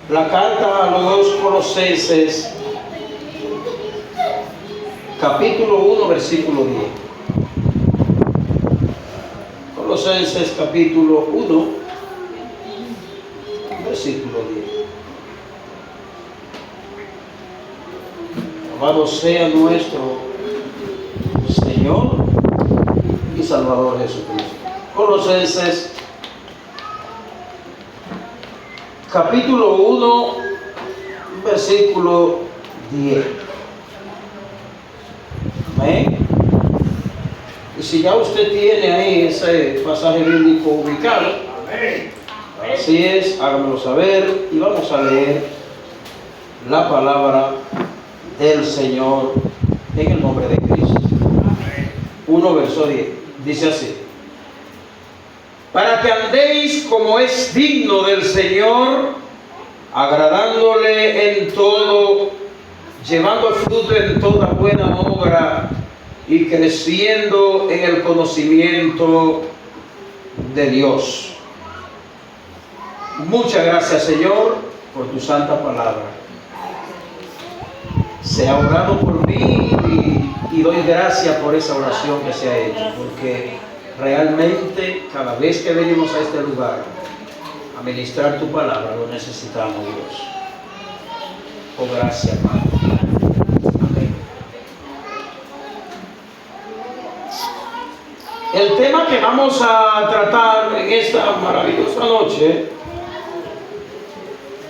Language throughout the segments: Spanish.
La carta a los Colosenses, capítulo 1, versículo 10. Colosenses, capítulo 1, versículo 10. Alabado sea nuestro Señor y Salvador Jesucristo. Colosenses, capítulo 1, versículo 10. Amén. Y si ya usted tiene ahí ese pasaje bíblico ubicado, así es, hágamelo saber y vamos a leer la palabra del Señor en el nombre de Cristo. 1 verso 10. Dice así: para que andéis como es digno del Señor, agradándole en todo, llevando fruto en toda buena obra y creciendo en el conocimiento de Dios. Muchas gracias, Señor, por tu santa palabra. Se ha orado por mí y doy gracias por esa oración que se ha hecho, porque realmente cada vez que venimos a este lugar a ministrar tu palabra lo necesitamos, Dios. Oh, gracias, Padre. Amén. El tema que vamos a tratar en esta maravillosa noche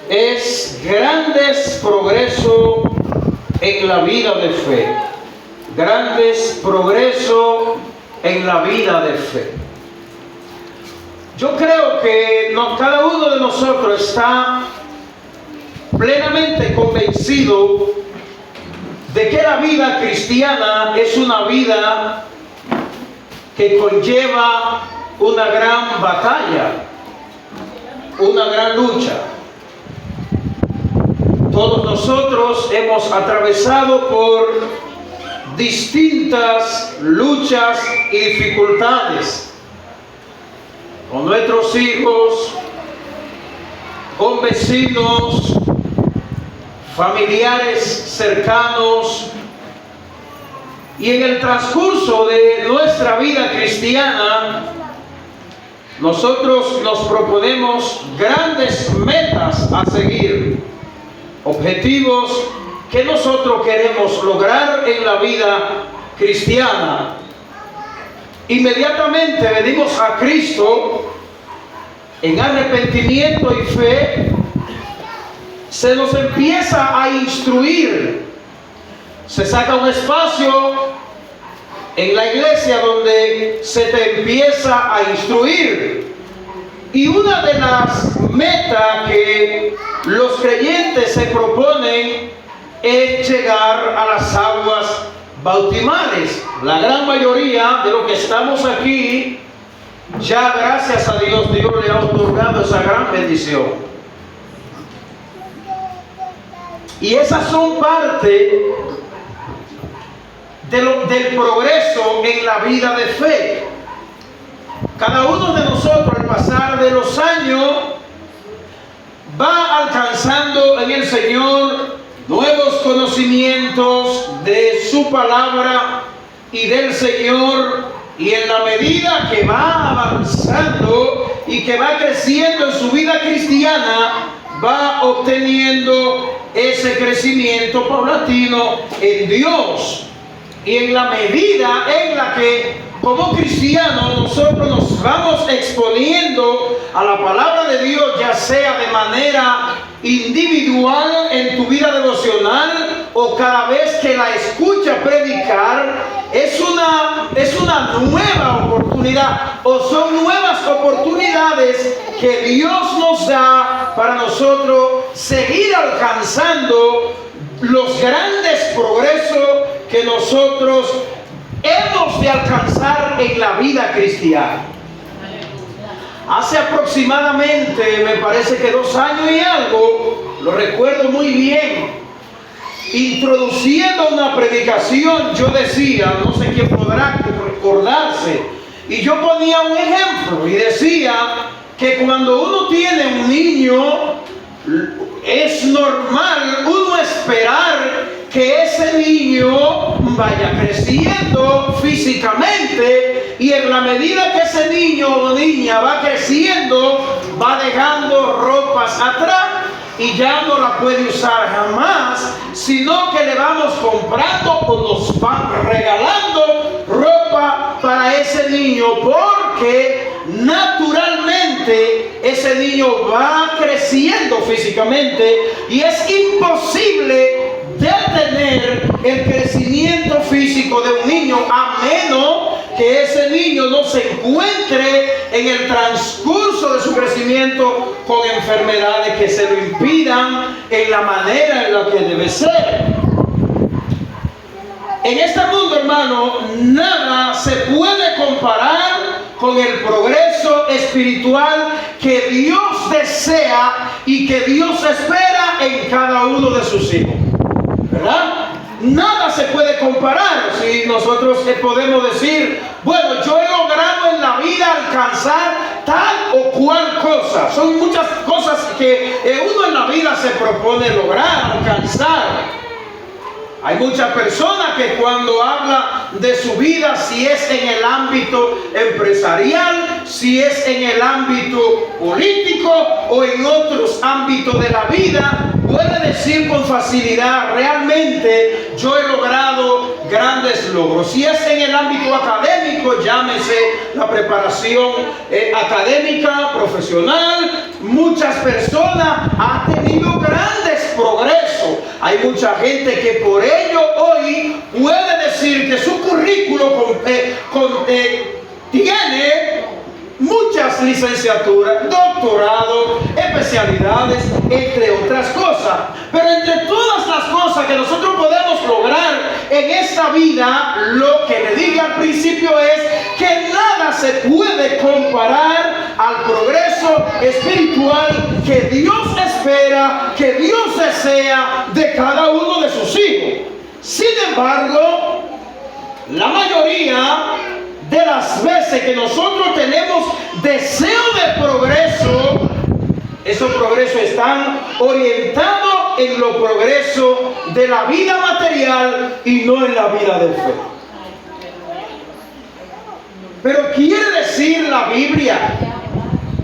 es grandes progresos en la vida de fe. Grandes progresos en la vida de fe. Yo creo que cada uno de nosotros está plenamente convencido de que la vida cristiana es una vida que conlleva una gran batalla, una gran lucha. Todos nosotros hemos atravesado por distintas luchas y dificultades con nuestros hijos, con vecinos, familiares cercanos, y en el transcurso de nuestra vida cristiana nosotros nos proponemos grandes metas a seguir, objetivos que nosotros queremos lograr en la vida cristiana. Inmediatamente venimos a Cristo en arrepentimiento y fe, se nos empieza a instruir, se saca un espacio en la iglesia donde se te empieza a instruir. Y una de las metas que los creyentes se proponen es llegar a las aguas bautismales. La gran mayoría de los que estamos aquí, ya gracias a Dios, Dios le ha otorgado esa gran bendición. Y esas son parte del progreso en la vida de fe. Cada uno de nosotros, al pasar de los años, va alcanzando en el Señor nuevos conocimientos de su palabra y del Señor, y en la medida que va avanzando y que va creciendo en su vida cristiana, va obteniendo ese crecimiento paulatino en Dios. Y en la medida en la que como cristianos nosotros nos vamos exponiendo a la palabra de Dios, ya sea de manera individual en tu vida devocional o cada vez que la escuchas predicar, es una nueva oportunidad, o son nuevas oportunidades que Dios nos da para nosotros seguir alcanzando los grandes progresos que nosotros hemos de alcanzar en la vida cristiana. Hace aproximadamente, me parece que 2 años y algo, lo recuerdo muy bien, introduciendo una predicación, yo decía, no sé quién podrá recordarse, y yo ponía un ejemplo y decía que cuando uno tiene un niño, es normal uno esperar que ese niño vaya creciendo físicamente, y en la medida que ese niño o niña va creciendo, va dejando ropas atrás y ya no la puede usar jamás, sino que le vamos comprando o nos van regalando ropa para ese niño, porque naturalmente ese niño va creciendo físicamente y es imposible detener el crecimiento físico de un niño, a menos que ese niño no se encuentre en el transcurso de su crecimiento con enfermedades que se lo impidan en la manera en la que debe ser. En este mundo, hermano, nada se puede comparar con el progreso espiritual que Dios desea y que Dios espera en cada uno de sus hijos, ¿verdad? Nada se puede comparar. Si nosotros podemos decir, bueno, yo he logrado en la vida alcanzar tal o cual cosa. Son muchas cosas que uno en la vida se propone lograr, alcanzar. Hay muchas personas que cuando habla de su vida, si es en el ámbito empresarial, si es en el ámbito político o en otros ámbitos de la vida, puede decir con facilidad, realmente yo he logrado grandes logros. Si es en el ámbito académico, llámese la preparación académica, profesional, muchas personas han tenido grandes progresos. Hay mucha gente que por ello hoy puede decir que su currículo tiene muchas licenciaturas, doctorados, especialidades, entre otras cosas. Pero entre todas las cosas que nosotros podemos lograr en esta vida, lo que le dije al principio es que nada se puede comparar al progreso espiritual que Dios espera, que Dios desea de cada uno de sus hijos. Sin embargo, la mayoría de las veces que nosotros tenemos deseo de progreso, esos progresos están orientados en los progresos de la vida material y no en la vida de fe. Pero quiere decir la Biblia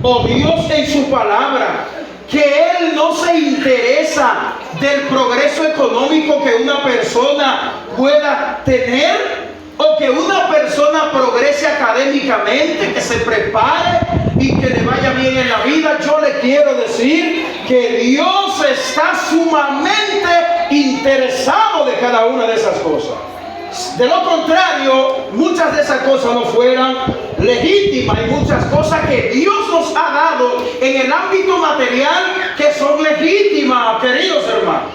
o Dios en su palabra que Él no se interesa del progreso económico que una persona pueda tener, o que una persona progrese académicamente, que se prepare y que le vaya bien en la vida. Yo le quiero decir que Dios está sumamente interesado de cada una de esas cosas. De lo contrario, muchas de esas cosas no fueran legítimas. Hay muchas cosas que Dios nos ha dado en el ámbito material que son legítimas, queridos hermanos.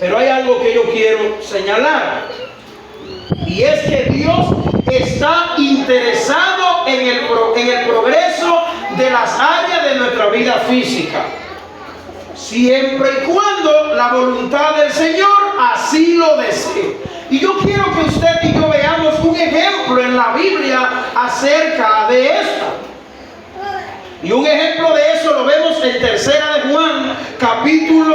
Pero hay algo que yo quiero señalar, y es que Dios está interesado en el progreso de las áreas de nuestra vida física, siempre y cuando la voluntad del Señor así lo desee. Y yo quiero que usted y yo veamos un ejemplo en la Biblia acerca de esto. Y un ejemplo de eso lo vemos en Tercera de Juan,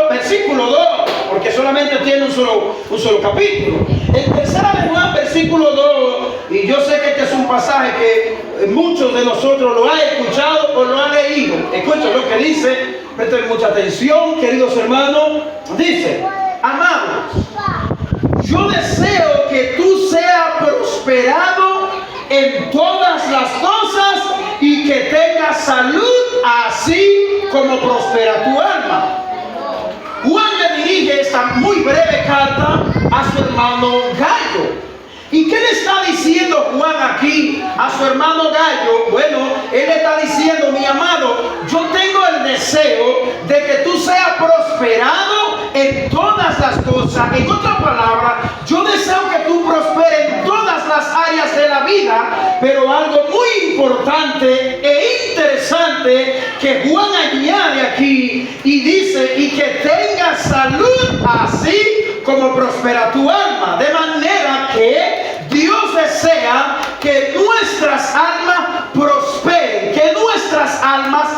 versículo 2, porque solamente tiene un solo capítulo. En Tercera de Juan, versículo 2, y yo sé que este es un pasaje que muchos de nosotros lo han escuchado o lo han leído. Escuchen lo que dice, presten mucha atención, queridos hermanos. Dice: amados, yo deseo que tú seas prosperado en todas las cosas y que tengas salud, así como prospera tu alma. Juan le dirige esta muy breve carta a su hermano Gallo. ¿Y qué le está diciendo Juan aquí a su hermano Gallo? Bueno, él le está diciendo: mi amado, yo tengo el deseo de que tú seas prosperado en todas las cosas. En otras palabras, yo deseo que tú prosperes en todas las áreas de la vida. Pero algo muy importante e interesante que Juan añade aquí y dice: y que tengas salud, así como prospera tu alma. De manera que Dios desea que nuestras almas prosperen, que nuestras almas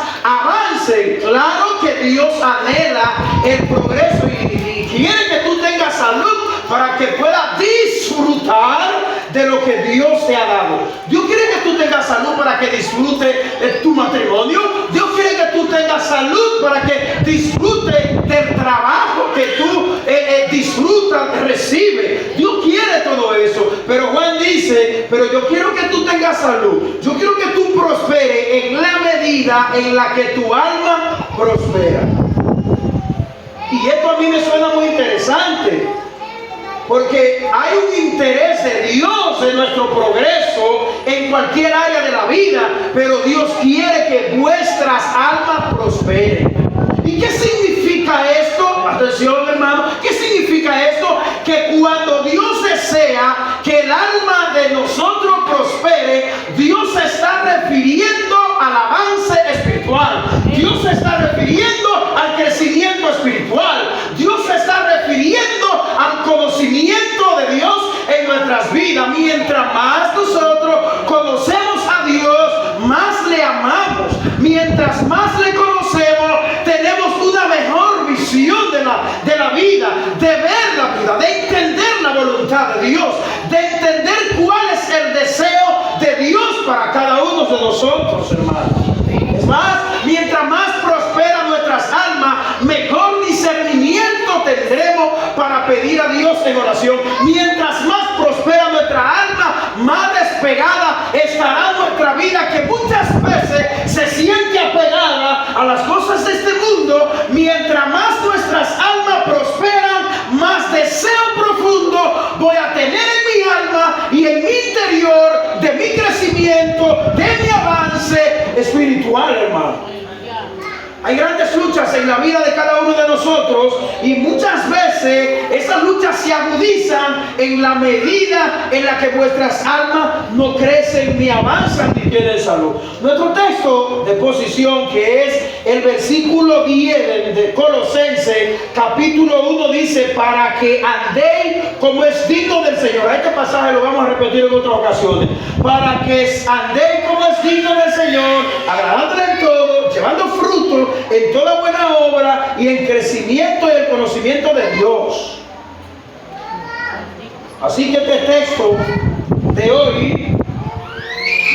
anhela el progreso y quiere que tú tengas salud para que puedas disfrutar de lo que Dios te ha dado. Dios quiere que tú tengas salud para que disfrutes de tu matrimonio. Dios quiere que tú tengas salud para que disfrutes del trabajo que tú disfrutas, recibes. Dios quiere todo eso. Pero Juan dice, pero yo quiero que tú tengas salud. Yo quiero que tú prosperes en la medida en la que tu alma prospera. Y esto a mí me suena muy interesante, porque hay un interés de Dios en nuestro progreso en cualquier área de la vida, pero Dios quiere que vuestras almas prosperen. ¿Y qué significa esto? Atención, hermano. ¿Qué significa esto? Que cuando Dios desea que el alma de nosotros prospere, Dios se está refiriendo al avance espiritual. Dios se está refiriendo al crecimiento espiritual. Dios se está refiriendo al conocimiento de Dios en nuestras vidas. Mientras más nosotros conocemos a Dios, más le amamos. Mientras más le conocemos, tenemos una mejor visión de la vida, de ver la vida, de entender la voluntad de Dios, de entender cuál es el deseo de Dios para cada uno de nosotros, hermanos. Es más, mientras más prospera nuestras almas, mejor discernimiento tendremos para pedir a Dios en oración. Mientras más prospera nuestra alma, más despegada estará nuestra vida, que muchas veces se siente apegada a las cosas de este mundo. Mientras más nuestras almas prosperan, más deseo profundo voy a tener en mi alma y en mi interior, de mi crecimiento, de mi avance espiritual, hermano. Hay grandes luchas en la vida de cada uno de nosotros, y muchas veces esas luchas se agudizan en la medida en la que vuestras almas no crecen ni avanzan ni tienen salud. Nuestro texto de posición, que es el versículo 10 de Colosenses capítulo 1, dice: para que andéis como es digno del Señor. Este pasaje lo vamos a repetir en otras ocasiones. Para que andéis como es digno del Señor, agradándole en todo, llevando fruto en toda buena obra y en crecimiento y el conocimiento de Dios. Así que este texto de hoy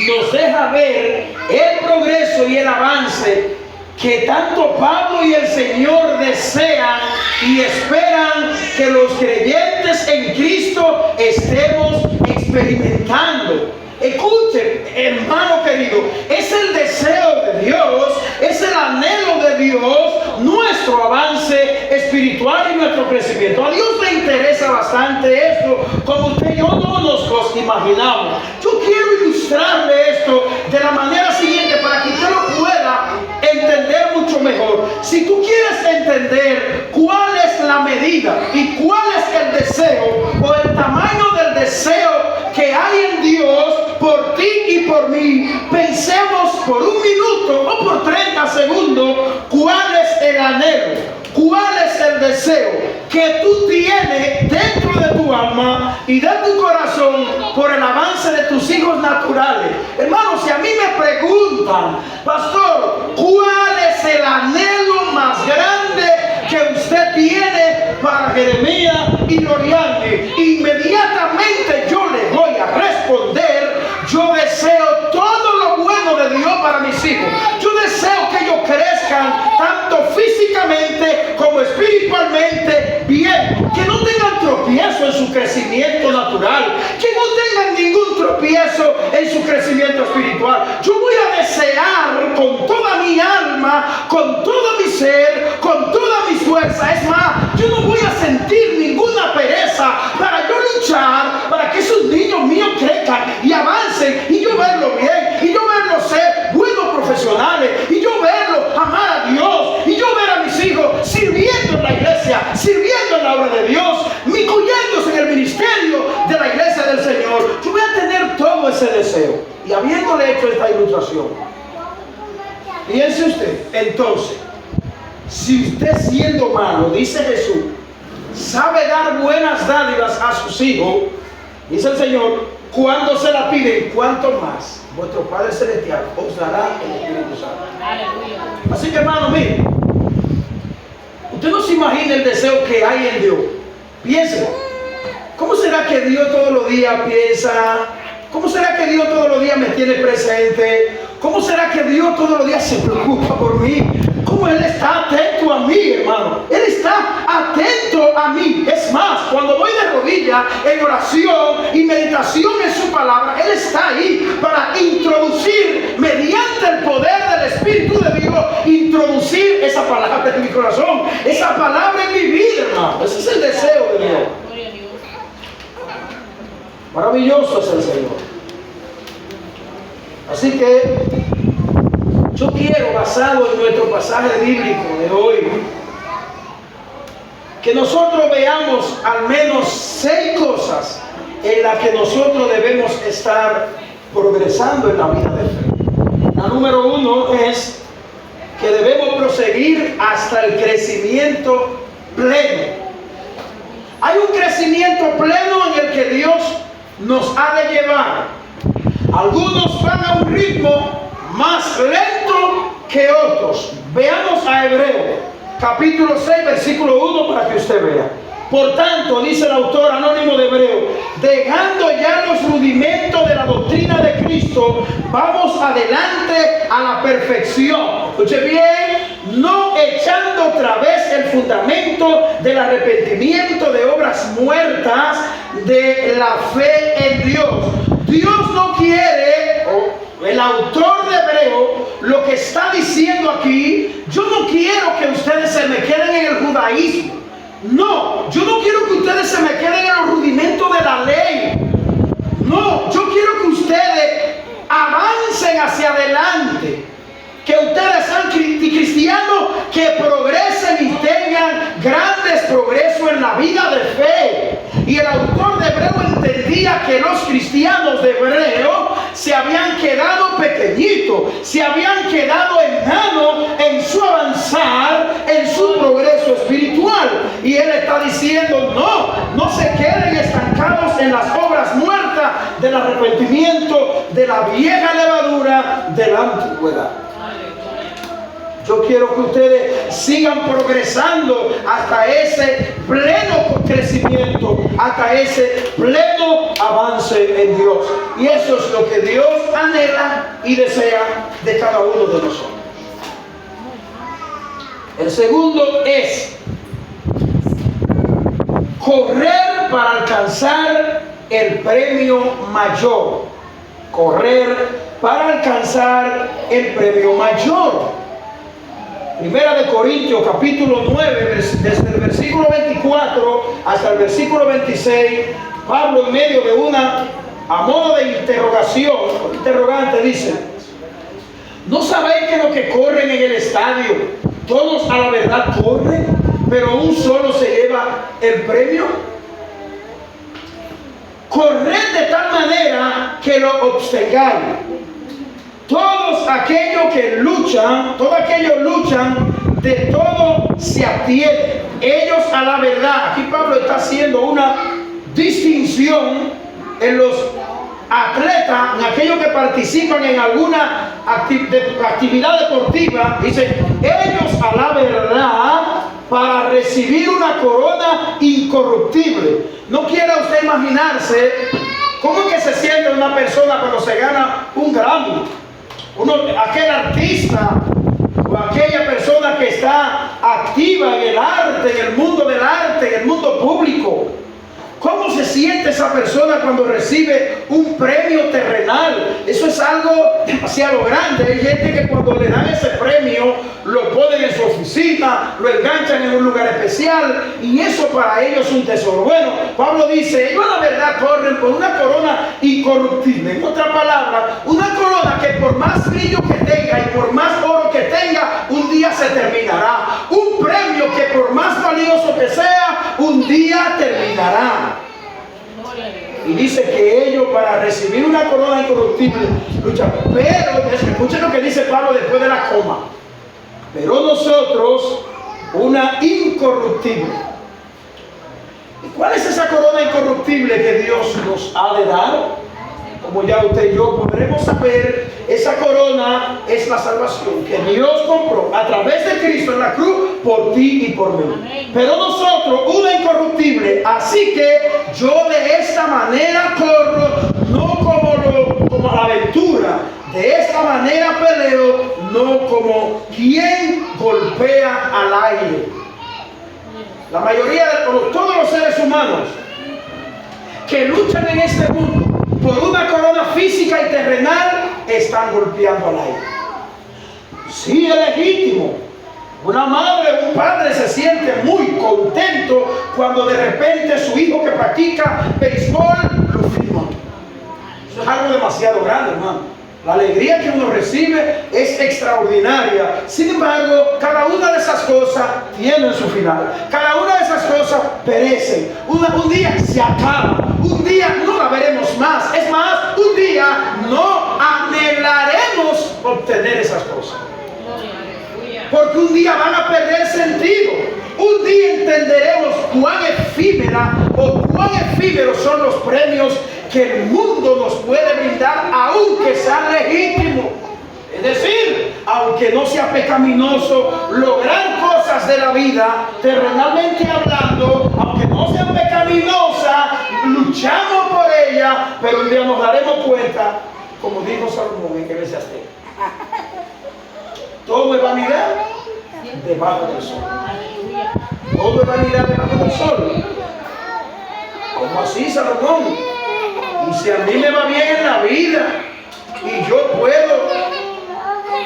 nos deja ver el progreso y el avance que tanto Pablo y el Señor desean y esperan que los creyentes en Cristo estemos experimentando. Escuchen, hermano querido, es el deseo de Dios, es el anhelo de Dios, nuestro avance espiritual y nuestro crecimiento. A Dios le interesa bastante esto, como usted y yo no nos imaginamos. Yo quiero ilustrarle esto de la manera siguiente para que usted lo pueda entender mucho mejor. Si tú quieres entender cuál es la medida y cuál es el deseo o el tamaño del deseo que hay en Dios por ti y por mí, pensemos por un minuto o por 30 segundos cuál es el anhelo, cuál es el deseo que tú tienes dentro de tu alma y de tu corazón por el avance de tus hijos naturales. Hermanos, si a mí me preguntan: pastor, ¿cuál es el anhelo más grande que usted tiene para Jeremías y Loriani? Inmediatamente yo le voy a responder: yo deseo todo lo bueno de Dios para mis hijos. Yo deseo que ellos crezcan tanto físicamente como espiritualmente bien, que no tengan tropiezo en su crecimiento natural, que no tengan ningún tropiezo en su crecimiento espiritual. Yo voy a desear con toda mi alma, con todo mi ser, con toda mi fuerza. Es más, yo no voy a sentir ninguna pereza para yo luchar para que esos niños míos crezcan y avancen, y yo verlo bien, y yo verlo ser buenos profesionales, y yo verlo amar a Dios, y yo ver a mis hijos sirviendo en la iglesia, sirviendo en la obra de Dios, incluyéndose en el ministerio de la iglesia del Señor. Yo voy a tener todo ese deseo. Y habiéndole hecho esta ilustración, piense usted, entonces, si usted, siendo malo, dice Jesús, sabe dar buenas dádivas a sus hijos, dice el Señor, cuando se la piden, cuánto más vuestro Padre Celestial os dará el Espíritu Santo. Aleluya. Así que, hermano, mire, deseo que hay en Dios. Piensen, ¿cómo será que Dios todos los días piensa? ¿Cómo será que Dios todos los días me tiene presente? ¿Cómo será que Dios todos los días se preocupa por mí? ¿Cómo Él está atento a mí, hermano? Él está atento a mí. Es más, cuando voy de rodillas en oración y meditación en su palabra, Él está ahí para introducir, mediante el poder del Espíritu de Dios, introducir esa palabra en mi corazón, esa palabra en mi vida, hermano. Ese es el deseo de Dios. Maravilloso es el Señor. Así que yo quiero, basado en nuestro pasaje bíblico de hoy, que nosotros veamos al menos 6 cosas en las que nosotros debemos estar progresando en la vida de fe. La número 1 es que debemos proseguir hasta el crecimiento pleno. Hay un crecimiento pleno en el que Dios nos ha de llevar. Algunos van a un ritmo más lento que otros. Veamos a Hebreos, capítulo 6, versículo 1, para que usted vea. Por tanto, dice el autor anónimo de Hebreos, dejando ya los rudimentos de la doctrina de Cristo, vamos adelante a la perfección. Escuche bien, no echando otra vez el fundamento del arrepentimiento de obras muertas de la fe en Dios. Dios no quiere, el autor de Hebreos lo que está diciendo aquí, yo no quiero que ustedes se me queden en el judaísmo. No, yo no quiero que ustedes se me queden en los rudimentos de la ley. No, yo quiero que ustedes avancen hacia adelante. Que ustedes sean cristianos que progresen y tengan grandes progresos en la vida de fe. Y el autor de Hebreos entendía que los cristianos de Hebreos se habían quedado pequeñitos, se habían quedado enanos en su avanzar, en su progreso espiritual. Y él está diciendo, no se queden estancados en las obras muertas del arrepentimiento de la vieja levadura de la antigüedad. Yo quiero que ustedes sigan progresando hasta ese pleno crecimiento, hasta ese pleno avance en Dios. Y eso es lo que Dios anhela y desea de cada uno de nosotros. El segundo es correr para alcanzar el premio mayor. Correr para alcanzar el premio mayor. Primera de Corintios, capítulo 9, desde el versículo 24 hasta el versículo 26, Pablo, en medio de una, a modo de interrogación, interrogante, dice: ¿no sabéis que los que corren en el estadio, todos a la verdad corren, pero un solo se lleva el premio? Corred de tal manera que lo obtengáis. Todos aquellos que luchan, de todo se abstienen. Ellos a la verdad. Aquí Pablo está haciendo una distinción en los atletas, en aquellos que participan en alguna actividad deportiva. Dice, ellos a la verdad, para recibir una corona incorruptible. No quiera usted imaginarse cómo que se siente una persona cuando se gana un Grammy. Aquel artista o aquella persona que está activa en el arte, en el mundo del arte, en el mundo público. ¿Cómo se siente esa persona cuando recibe un premio terrenal? Eso es algo demasiado grande. Hay gente que cuando le dan ese premio lo ponen en su oficina, lo enganchan en un lugar especial y eso para ellos es un tesoro. Bueno, Pablo dice, ellos a la verdad corren por una corona incorruptible. En otra palabra, una corona que por más brillo que tenga y por más oro que tenga, un día se terminará. Un premio que por más valioso que sea, un día terminará. Y dice que ellos para recibir una corona incorruptible luchan. Pero, escuchen lo que dice Pablo después de la coma. Pero nosotros una incorruptible. ¿Y cuál es esa corona incorruptible que Dios nos ha de dar? como ya usted y yo podremos saber, esa corona es la salvación que Dios compró a través de Cristo en la cruz por ti y por mí. Amén. Pero nosotros, una incorruptible, así que yo de esta manera corro, no como la aventura, de esta manera peleo, no como quien golpea al aire. La mayoría de todos los seres humanos que luchan en este mundo por una corona física y terrenal están golpeando al aire. Sí, es legítimo. Una madre, un padre se siente muy contento cuando de repente su hijo que practica béisbol lo firma. Eso es algo demasiado grande, hermano. La alegría que uno recibe es extraordinaria. Sin embargo, cada una de esas cosas tiene su final. Cada una de esas cosas perecen. Un día se acaba. Un día no la veremos más. Es más, un día no anhelaremos obtener esas cosas. Porque un día van a perder sentido. Un día entenderemos cuán efímera o cuán efímeros son los premios que el mundo nos puede brindar, aunque sean legítimos. Es decir, aunque no sea pecaminoso lograr cosas de la vida, terrenalmente hablando, aunque no sean pecaminosas, luchamos por ellas, pero un día nos daremos cuenta, como dijo Salomón en Eclesiastés, todo es vanidad debajo del sol. Todo es vanidad debajo del sol. ¿Cómo así, Salomón? Y si a mí me va bien en la vida y yo puedo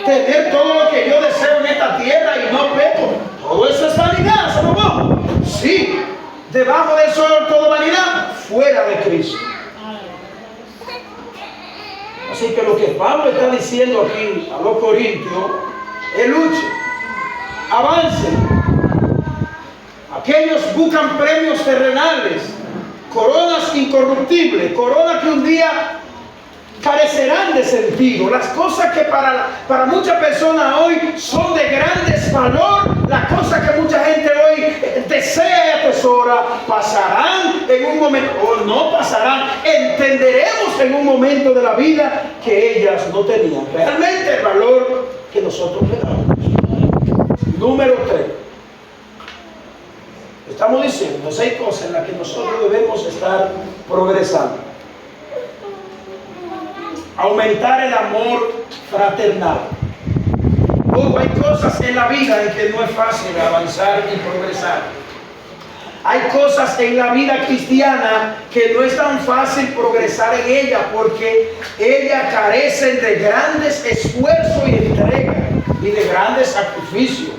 tener todo lo que yo deseo en esta tierra y no peco, todo eso es vanidad, Salomón. Sí, debajo del sol todo vanidad, fuera de Cristo. Así que lo que Pablo está diciendo aquí a los corintios es luchen, avancen. Aquellos buscan premios terrenales, coronas incorruptibles, coronas que un día carecerán de sentido. Las cosas que para muchas personas hoy son de grandes valor, las cosas que mucha gente hoy desea y atesora, pasarán en un momento, o no pasarán. Entenderemos en un momento de la vida que ellas no tenían realmente el valor que nosotros le damos. Número 3. Estamos diciendo 6 cosas en las que nosotros debemos estar progresando. Aumentar el amor fraternal. Hay cosas en la vida en que no es fácil avanzar y progresar. Hay cosas en la vida cristiana que no es tan fácil progresar en ella porque ellas carecen de grandes esfuerzos y entrega y de grandes sacrificios,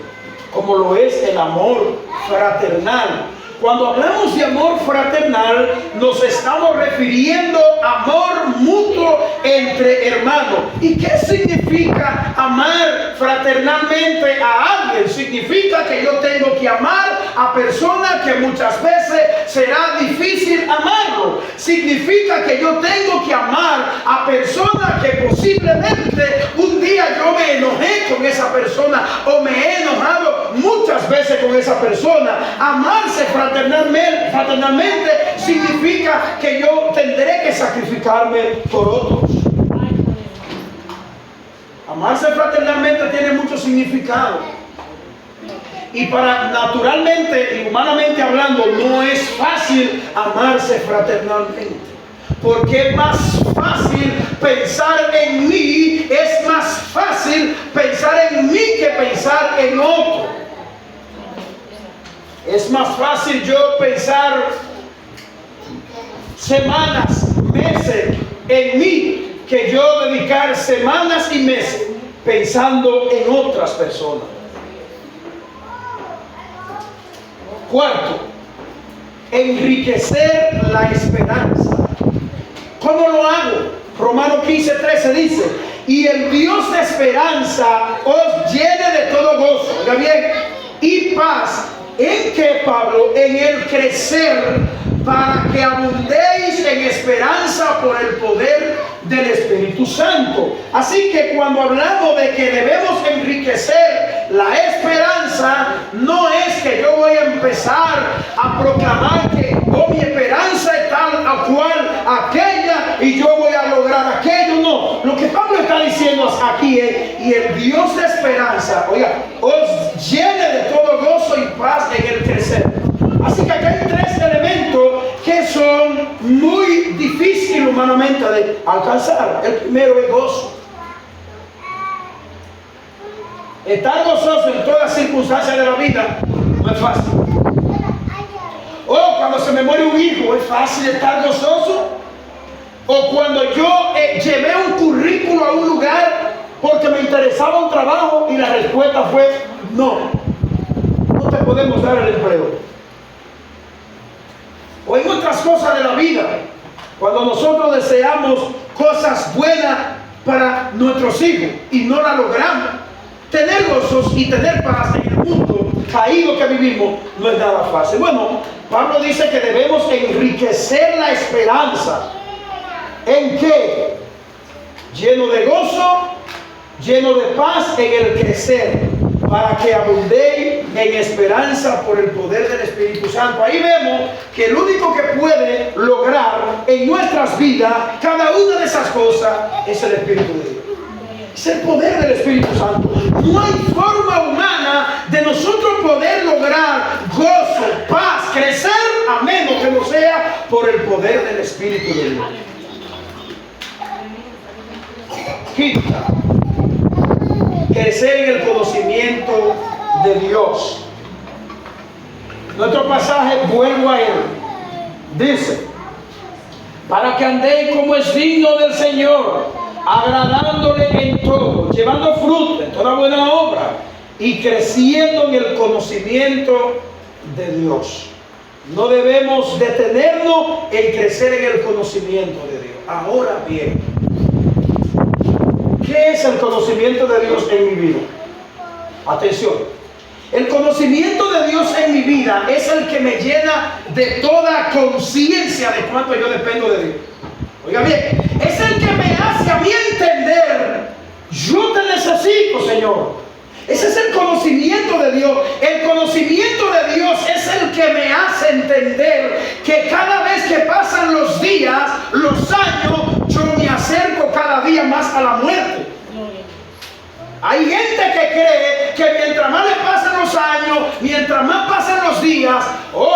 como lo es el amor fraternal. Cuando hablamos de amor fraternal, nos estamos refiriendo a amor mutuo entre hermanos. ¿Y qué significa amar fraternalmente a alguien? Significa que yo tengo que amar a personas que muchas veces será difícil amarlo. Significa que yo tengo que amar a personas que posiblemente un día yo me enojé con esa persona o me he enojado muchas veces con esa persona. Amarse fraternalmente significa que yo tendré que sacrificarme por otros. Amarse fraternalmente tiene mucho significado. Y naturalmente y humanamente hablando, no es fácil amarse fraternalmente. Porque es más fácil pensar en mí, es más fácil pensar en mí que pensar en otro. Es más fácil yo pensar semanas, meses en mí que yo dedicar semanas y meses pensando en otras personas. Cuarto, enriquecer la esperanza. ¿Cómo lo hago? Romanos 15:13 dice: y el Dios de esperanza os llene de todo gozo, oiga bien, y paz. ¿En qué, Pablo? En el crecer, para que abundéis en esperanza por el poder del Espíritu Santo. Así que cuando hablamos de que debemos enriquecer la esperanza, no es que yo voy a empezar a proclamar que mi esperanza es tal o cual aquella y yo voy a lograr Dios de esperanza, oiga, os llene de todo gozo y paz en el crecer. Así que acá hay tres elementos que son muy difíciles humanamente de alcanzar. El primero es gozo. Estar gozoso en todas circunstancias de la vida no es fácil. O cuando se me muere un hijo, ¿es fácil estar gozoso? O cuando yo llevé un currículo a un lugar porque me interesaba un trabajo y la respuesta fue no, no te podemos dar el empleo. O en otras cosas de la vida, cuando nosotros deseamos cosas buenas para nuestros hijos y no la logramos. Tener gozos y tener paz en el mundo caído que vivimos no es nada fácil. Bueno, Pablo dice que debemos enriquecer la esperanza. ¿En qué? Lleno de gozo, lleno de paz en el crecer, para que abundéis en esperanza por el poder del Espíritu Santo. Ahí vemos que el único que puede lograr en nuestras vidas cada una de esas cosas es el Espíritu de Dios. Es el poder del Espíritu Santo. No hay forma humana de nosotros poder lograr gozo, paz, crecer, a menos que no sea por el poder del Espíritu de Dios. Quinta, crecer en el conocimiento de Dios. Nuestro pasaje, vuelvo a él, dice: para que andéis como es digno del Señor, agradándole en todo, llevando fruto en toda buena obra y creciendo en el conocimiento de Dios. No debemos detenernos en crecer en el conocimiento de Dios. Ahora bien, ¿qué es el conocimiento de Dios en mi vida? Atención, el conocimiento de Dios en mi vida es el que me llena de toda conciencia de cuánto yo dependo de Dios. Oiga bien, es el que me hace a mí entender: yo te necesito, Señor. Ese es el conocimiento de Dios. El conocimiento de Dios es el que me hace entender que cada vez que pasan los días, los años, yo me acerco cada día más a la muerte. Hay gente que cree que mientras más le pasan los años, mientras más pasan los días,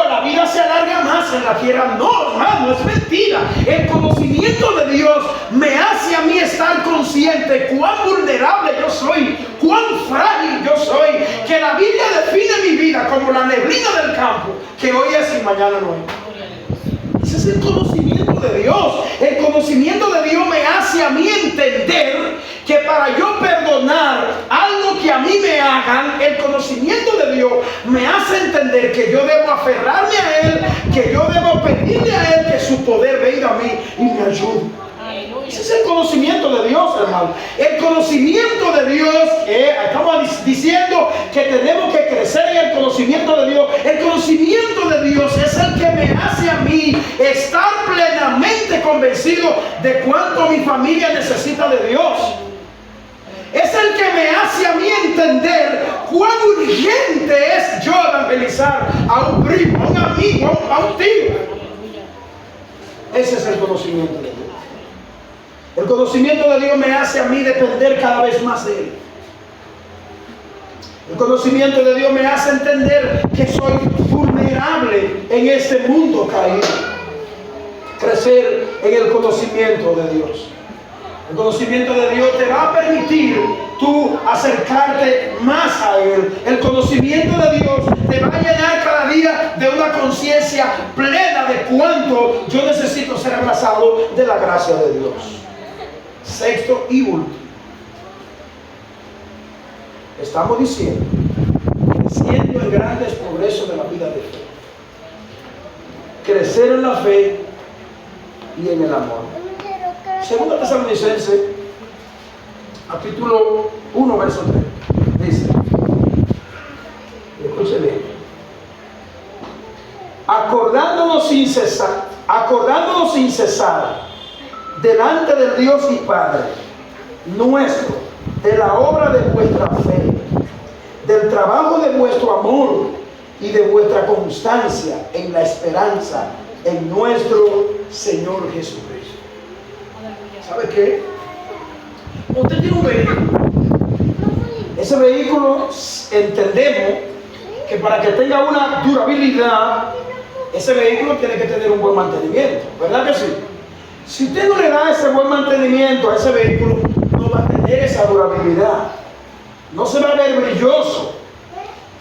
la vida se alarga más en la tierra. No, hermano, es mentira. El conocimiento de Dios me hace a mí estar consciente cuán vulnerable yo soy, cuán frágil yo soy, que la Biblia define mi vida como la neblina del campo, que hoy es y mañana no es. Ese es el conocimiento de Dios. El conocimiento de Dios me hace a mí entender que para yo perdonar algo que a mí me hagan, el conocimiento de Dios me hace entender que yo debo aferrarme a Él, que yo debo pedirle a Él que su poder venga a mí y me ayude. Ese es el conocimiento de Dios, hermano. El conocimiento de Dios, estamos diciendo que tenemos que crecer en el conocimiento de Dios. El conocimiento de Dios es el que me hace a mí estar plenamente convencido de cuánto mi familia necesita de Dios. Es el que me hace a mí entender cuán urgente es yo evangelizar a un primo, a un amigo, a un tío. Ese es el conocimiento de Dios. El conocimiento de Dios me hace a mí depender cada vez más de Él. El conocimiento de Dios me hace entender que soy vulnerable en este mundo caído. Crecer en el conocimiento de Dios. El conocimiento de Dios te va a permitir tú acercarte más a Él. El conocimiento de Dios te va a llenar cada día de una conciencia plena de cuánto yo necesito ser abrazado de la gracia de Dios. Sexto y último, estamos diciendo, creciendo en grandes progresos de la vida de fe. Crecer en la fe y en el amor. Segunda Tesalonicenses, capítulo 1, verso 3, dice, escuche bien: acordándonos sin cesar delante del Dios y Padre nuestro, de la obra de vuestra fe, del trabajo de vuestro amor y de vuestra constancia en la esperanza en nuestro Señor Jesucristo. ¿Sabe qué? Usted tiene un vehículo Ese vehículo, entendemos que para que tenga una durabilidad, ese vehículo tiene que tener un buen mantenimiento, ¿verdad que sí? Si usted no le da ese buen mantenimiento a ese vehículo, no va a tener esa durabilidad, no se va a ver brilloso.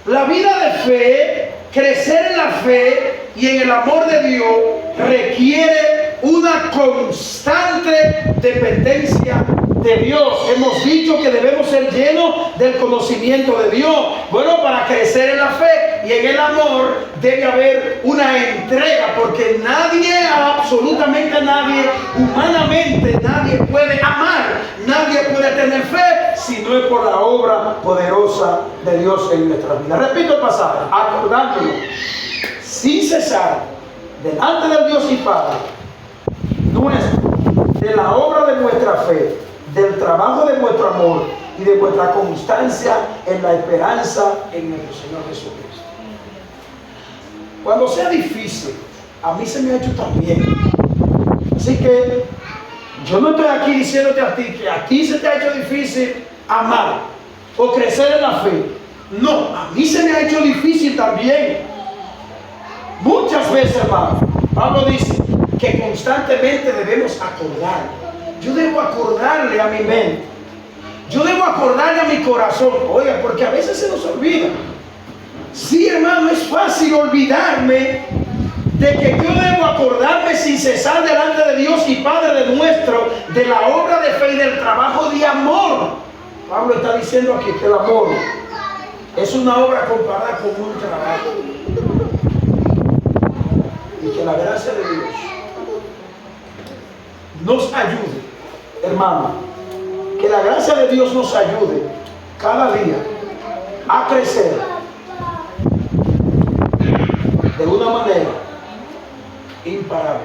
La vida de fe, crecer en la fe y en el amor de Dios, requiere una constante dependencia de Dios. Hemos dicho que debemos ser llenos del conocimiento de Dios. Bueno, para crecer en la fe y en el amor debe haber una entrega, porque nadie, absolutamente nadie, humanamente nadie puede amar, nadie puede tener fe si no es por la obra poderosa de Dios en nuestra vida. Repito el pasaje, acordándonos sin cesar delante del Dios y Padre nuestro, de la obra de nuestra fe, del trabajo de vuestro amor y de vuestra constancia en la esperanza en nuestro Señor Jesucristo. Cuando sea difícil, a mí se me ha hecho también. Así que yo no estoy aquí diciéndote a ti que a ti se te ha hecho difícil amar o crecer en la fe. No, a mí se me ha hecho difícil también. Muchas veces, hermano, Pablo dice que constantemente debemos acordar. Yo debo acordarle a mi mente. Yo debo acordarle a mi corazón. Oiga, porque a veces se nos olvida. Sí, hermano, es fácil olvidarme de que yo debo acordarme sin cesar delante de Dios y Padre de nuestro, de la obra de fe y del trabajo de amor. Pablo está diciendo aquí que el amor es una obra comparada con un trabajo. Y que la gracia de Dios nos ayude, hermano, que la gracia de Dios nos ayude cada día a crecer de una manera imparable,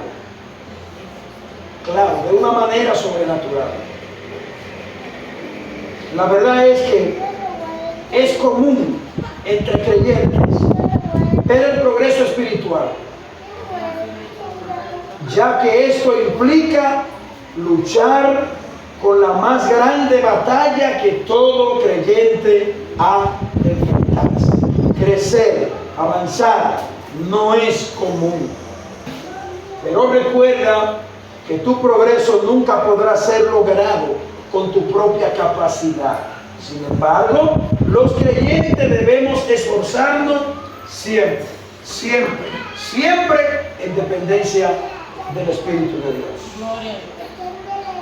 claro, de una manera sobrenatural. La verdad es que es común entre creyentes ver el progreso espiritual, ya que esto implica luchar con la más grande batalla que todo creyente ha de enfrentarse. Crecer, avanzar, no es común. Pero recuerda que tu progreso nunca podrá ser logrado con tu propia capacidad. Sin embargo, los creyentes debemos esforzarnos siempre, siempre, siempre en dependencia del Espíritu de Dios.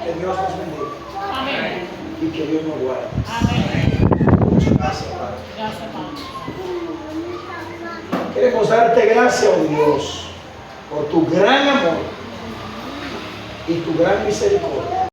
Que Dios nos bendiga. Amén. Y que Dios nos guarde. Amén. Muchas gracias, Padre. Gracias, Padre. Queremos darte gracias, oh Dios, por tu gran amor y tu gran misericordia.